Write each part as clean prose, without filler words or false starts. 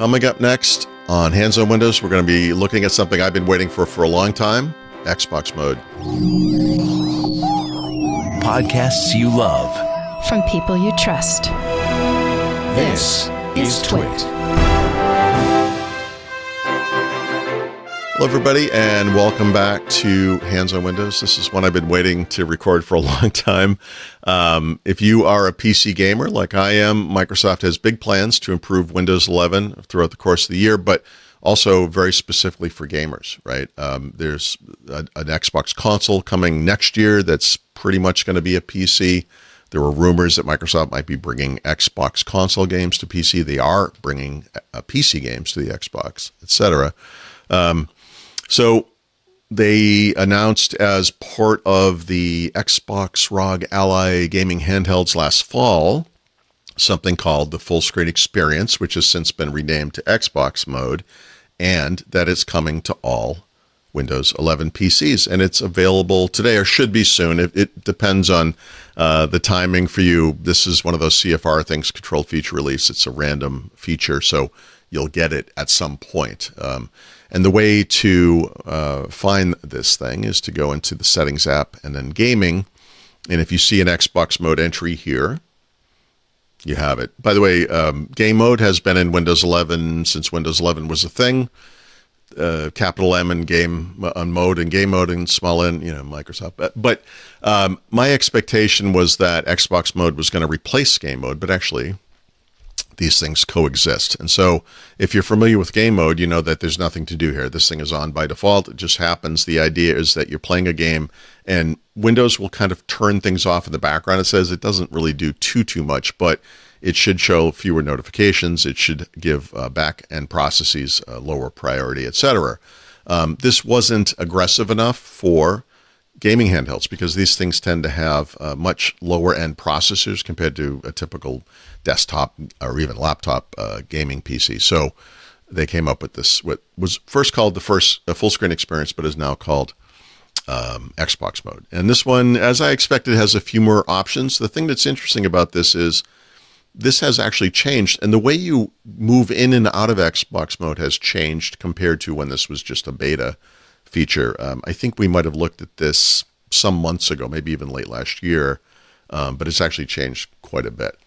Coming up next on Hands on Windows, we're going to be looking at something I've been waiting for a long time, Xbox mode. Podcasts you love. From people you trust. This is TWiT. Hello, everybody, and welcome back to Hands on Windows. This is one I've been waiting to record for a long time. If you are a PC gamer like I am, Microsoft has big plans to improve Windows 11 throughout the course of the year, but also very specifically for gamers, right? There's an Xbox console coming next year that's pretty much going to be a PC. There were rumors that Microsoft might be bringing Xbox console games to PC. They are bringing PC games to the Xbox, etc. So they announced as part of the Xbox ROG Ally gaming handhelds last fall, something called the Full Screen Experience, which has since been renamed to Xbox Mode, and that is coming to all Windows 11 PCs. And it's available today, or should be soon. It depends on the timing for you. This is one of those CFR things, controlled feature release. It's a random feature, so you'll get it at some point. And the way to find this thing is to go into the Settings app and then Gaming. And if you see an Xbox Mode entry here, you have it. By the way, Game Mode has been in Windows 11 since Windows 11 was a thing. Capital M and Game on Mode and Game Mode and small N, Microsoft. But my expectation was that Xbox Mode was going to replace Game Mode, but actually these things coexist. And so if you're familiar with Game Mode, you know that there's nothing to do here. This thing is on by default. It just happens. The idea is that you're playing a game and Windows will kind of turn things off in the background. It says it doesn't really do too much, but it should show fewer notifications. It should give back-end processes lower priority, etc. This wasn't aggressive enough for gaming handhelds because these things tend to have much lower-end processors compared to a typical desktop or even laptop gaming PC. So they came up with this, what was first called the full screen experience, but is now called Xbox Mode. And this one, as I expected, has a few more options. The thing that's interesting about this is this has actually changed, and the way you move in and out of Xbox Mode has changed compared to when this was just a beta feature. I think we might have looked at this some months ago, maybe even late last year, but it's actually changed quite a bit.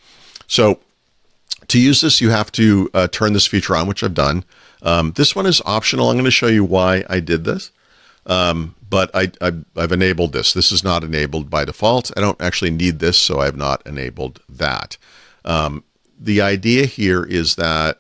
So to use this, you have to turn this feature on, which I've done. This one is optional. I'm going to show you why I did this, but I've enabled this. This is not enabled by default. I don't actually need this, so I have not enabled that. The idea here is that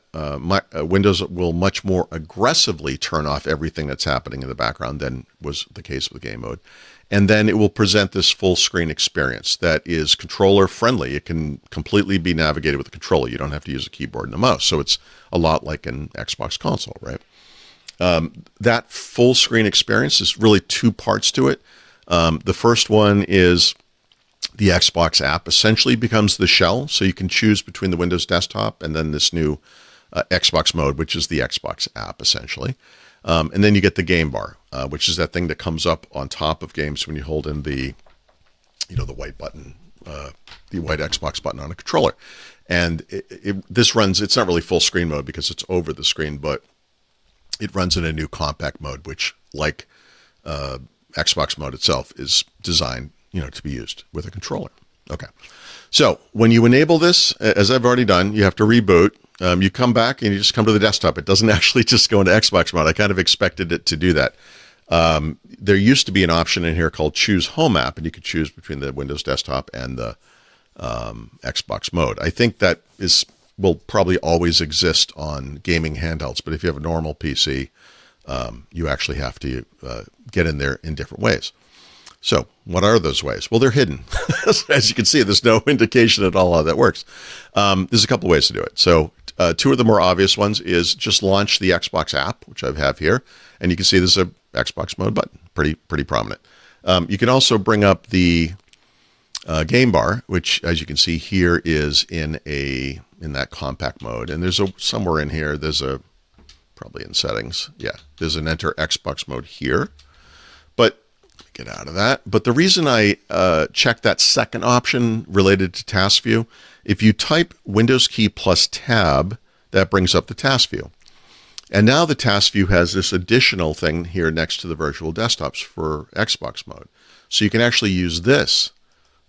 Windows will much more aggressively turn off everything that's happening in the background than was the case with Game Mode. And then it will present this full screen experience that is controller friendly. It can completely be navigated with a controller. You don't have to use a keyboard and a mouse. So it's a lot like an Xbox console, right? That full screen experience is really two parts to it. The first one is the Xbox app essentially becomes the shell. So you can choose between the Windows desktop and then this new Xbox Mode, which is the Xbox app essentially. And then you get the game bar, which is that thing that comes up on top of games when you hold in the white button, the white Xbox button on a controller. And this runs, it's not really full screen mode because it's over the screen, but it runs in a new compact mode, which like Xbox Mode itself is designed, to be used with a controller. Okay. So when you enable this, as I've already done, you have to reboot. You come back and you just come to the desktop. It doesn't actually just go into Xbox Mode. I kind of expected it to do that. There used to be an option in here called Choose Home App, and you could choose between the Windows desktop and the Xbox Mode. I think that will probably always exist on gaming handhelds, but if you have a normal PC, you actually have to get in there in different ways. So what are those ways? Well, they're hidden. As you can see, there's no indication at all how that works. There's a couple ways to do it. So two of the more obvious ones is just launch the Xbox app, which I have here. And you can see there's a Xbox Mode button, pretty prominent. You can also bring up the game bar, which, as you can see here, is in that compact mode. And there's somewhere in here, probably in settings. Yeah, there's an enter Xbox Mode here. But get out of that. But the reason I checked that second option related to task view, if you type Windows key plus tab that brings up the task view. And now the task view has this additional thing here next to the virtual desktops for Xbox mode. So you can actually use this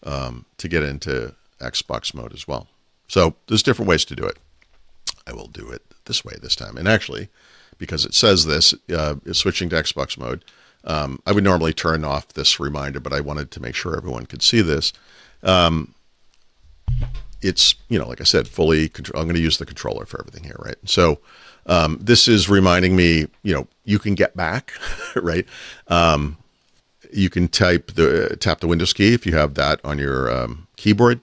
to get into Xbox mode as well. So there's different ways to do it. I will do it this way this time. And actually, because it says this, is switching to Xbox mode. I would normally turn off this reminder, but I wanted to make sure everyone could see this. It's, like I said, fully control. I'm going to use the controller for everything here, right? So this is reminding me, you can get back, right? You can tap the Windows key if you have that on your keyboard.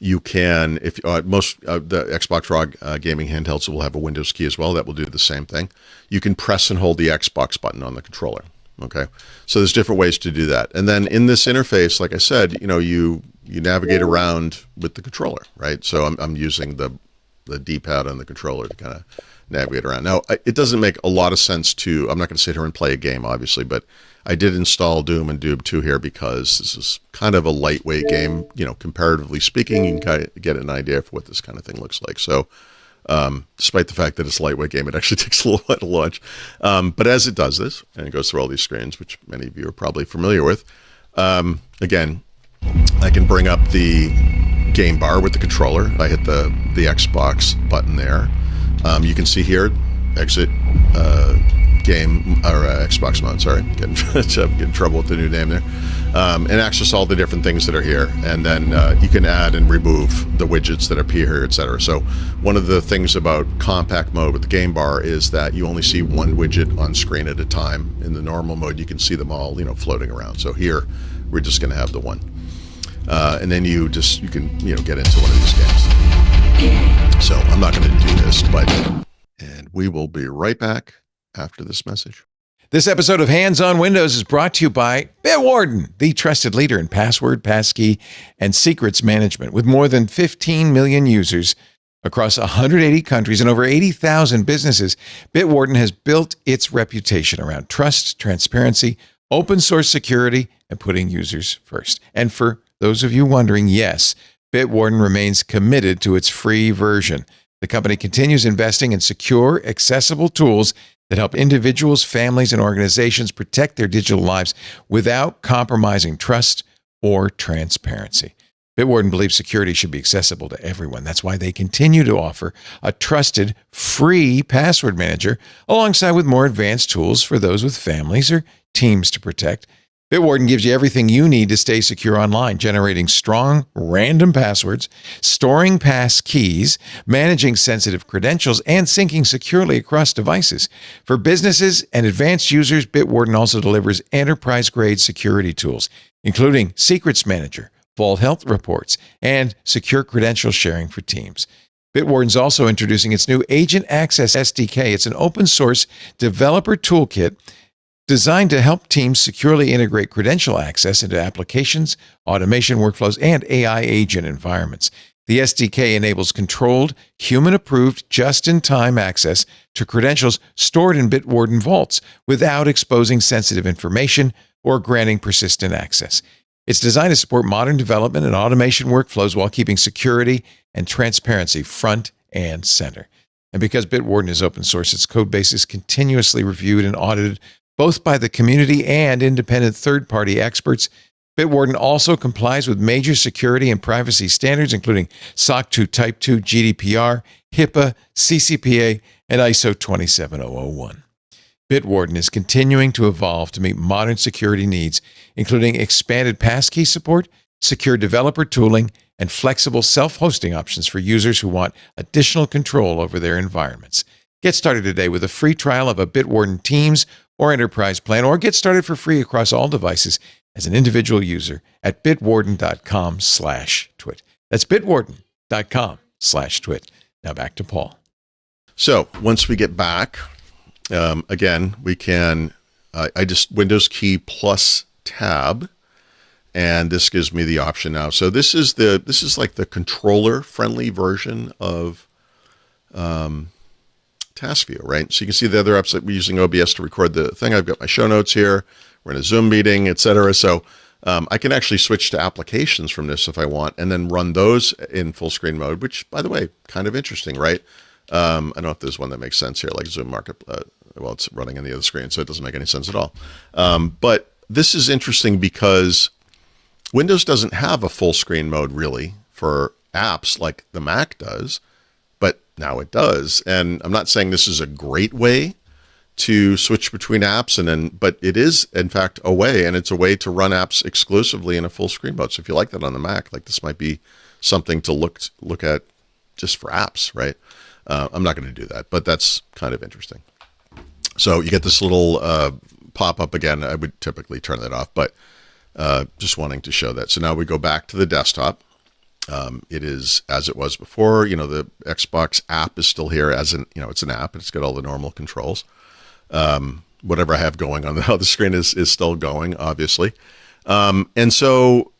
You can, if most the Xbox Raw gaming handhelds will have a Windows key as well. That will do the same thing. You can press and hold the Xbox button on the controller. Okay, so there's different ways to do that. And then in this interface, like I said, you navigate around with the controller, right? So I'm using the D-pad on the controller to kind of navigate around. Now, it doesn't make a lot of sense to, I'm not going to sit here and play a game, obviously, but I did install Doom and Doom 2 here because this is kind of a lightweight game, comparatively speaking. You can kind of get an idea for what this kind of thing looks like. So despite the fact that it's a lightweight game, it actually takes a little while to launch. But as it does this, and it goes through all these screens, which many of you are probably familiar with, again, I can bring up the game bar with the controller. I hit the Xbox button there. You can see here, exit game, or Xbox mode, sorry. Getting in trouble with the new name there. And access all the different things that are here. And then you can add and remove the widgets that appear here, etc. So one of the things about compact mode with the game bar is that you only see one widget on screen at a time. In the normal mode, you can see them all, floating around. So here, we're just going to have the one. And then you can get into one of these games. So I'm not going to do this, and we will be right back after this message. This episode of Hands on Windows is brought to you by Bitwarden, the trusted leader in password, passkey, and secrets management. With more than 15 million users across 180 countries and over 80,000 businesses, Bitwarden has built its reputation around trust, transparency, open source security, and putting users first. And for those of you wondering, yes, Bitwarden remains committed to its free version. The company continues investing in secure, accessible tools that help individuals, families, and organizations protect their digital lives without compromising trust or transparency. Bitwarden believes security should be accessible to everyone. That's why they continue to offer a trusted, free password manager alongside with more advanced tools for those with families or teams to protect. Bitwarden gives you everything you need to stay secure online, generating strong, random passwords, storing pass keys, managing sensitive credentials, and syncing securely across devices. For businesses and advanced users, Bitwarden also delivers enterprise-grade security tools, including Secrets Manager, Vault Health Reports, and secure credential sharing for teams. Bitwarden's also introducing its new Agent Access SDK. It's an open-source developer toolkit designed to help teams securely integrate credential access into applications, automation workflows, and AI agent environments. The SDK enables controlled, human-approved, just-in-time access to credentials stored in Bitwarden vaults without exposing sensitive information or granting persistent access. It's designed to support modern development and automation workflows while keeping security and transparency front and center. And because Bitwarden is open source, its code base is continuously reviewed and audited both by the community and independent third-party experts. Bitwarden also complies with major security and privacy standards, including SOC 2 Type 2, GDPR, HIPAA, CCPA, and ISO 27001. Bitwarden is continuing to evolve to meet modern security needs, including expanded passkey support, secure developer tooling, and flexible self-hosting options for users who want additional control over their environments. Get started today with a free trial of a Bitwarden Teams or Enterprise plan, or get started for free across all devices as an individual user at bitwarden.com/twit. That's bitwarden.com/twit. Now back to Paul. So once we get back, again, we can, I just Windows key plus tab, and this gives me the option now. So this is like the controller friendly version of Task View, right? So you can see the other apps that we're using OBS to record the thing. I've got my show notes here. We're in a Zoom meeting, etc. So I can actually switch to applications from this if I want, and then run those in full screen mode, which, by the way, kind of interesting, right? I don't know if there's one that makes sense here, like Zoom Market. Well, it's running on the other screen, so it doesn't make any sense at all. But this is interesting because Windows doesn't have a full screen mode really for apps like the Mac does, but now it does. And I'm not saying this is a great way to switch between apps, but it is in fact a way, and it's a way to run apps exclusively in a full screen mode. So if you like that on the Mac, like this might be something to look at just for apps, right? I'm not going to do that, but that's kind of interesting. So you get this little pop up again. I would typically turn that off, but just wanting to show that. So now we go back to the desktop. It is as it was before. The Xbox app is still here as it's an app. It's got all the normal controls. Whatever I have going on the other screen is still going, obviously. And so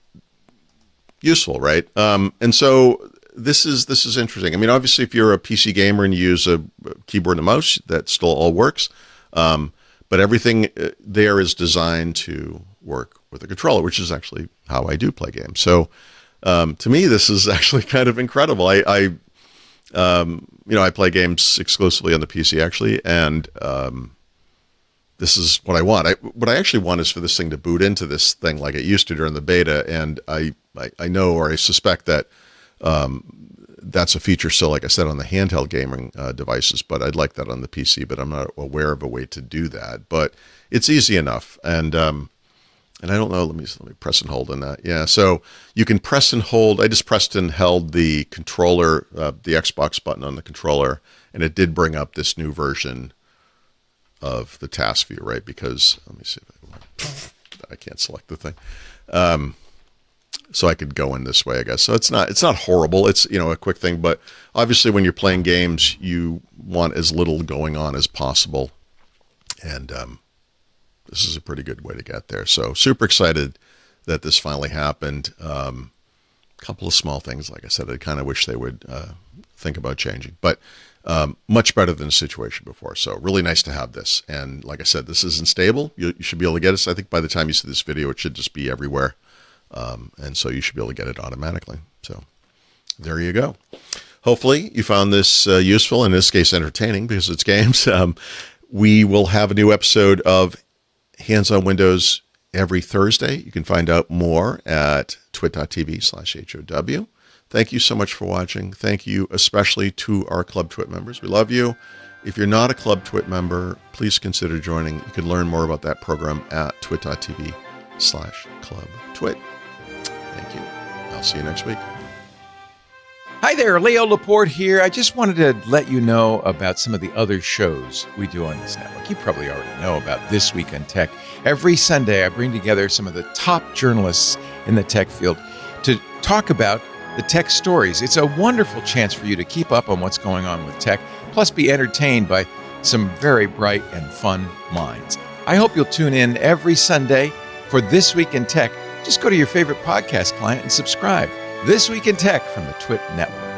useful, right? And so this is interesting. I mean, obviously, if you're a PC gamer and you use a keyboard and a mouse, that still all works. But everything there is designed to work with a controller, which is actually how I do play games. So to me, this is actually kind of incredible. I play games exclusively on the PC actually, and this is what I want. What I actually want is for this thing to boot into this thing like it used to during the beta, and I know, or I suspect that that's a feature still, like I said, on the handheld gaming devices, but I'd like that on the PC, but I'm not aware of a way to do that. But it's easy enough, and I don't know, let me press and hold on that. Yeah, so you can press and hold. I just pressed and held the controller, the Xbox button on the controller, and it did bring up this new version of the task view, right? Because, let me see if I can't select the thing. So I could go in this way, I guess. So it's not horrible. It's, a quick thing, but obviously when you're playing games, you want as little going on as possible. And this is a pretty good way to get there. So super excited that this finally happened. A couple of small things, like I said, I kind of wish they would think about changing, but much better than the situation before. So really nice to have this. And like I said, this isn't stable. You should be able to get it. I think by the time you see this video, it should just be everywhere. And so you should be able to get it automatically. So there you go. Hopefully you found this useful, in this case entertaining, because it's games. We will have a new episode of Hands on Windows every Thursday. You can find out more at twit.tv/HOW. Thank you so much for watching. Thank you especially to our Club TWiT members. We love you. If you're not a Club TWiT member, please consider joining. You can learn more about that program at twit.tv/clubtwit. Thank you. I'll see you next week. Hi there, Leo Laporte here. I just wanted to let you know about some of the other shows we do on this network. You probably already know about This Week in Tech. Every Sunday, I bring together some of the top journalists in the tech field to talk about the tech stories. It's a wonderful chance for you to keep up on what's going on with tech, plus be entertained by some very bright and fun minds. I hope you'll tune in every Sunday for This Week in Tech. Just go to your favorite podcast client and subscribe. This Week in Tech from the TWiT Network.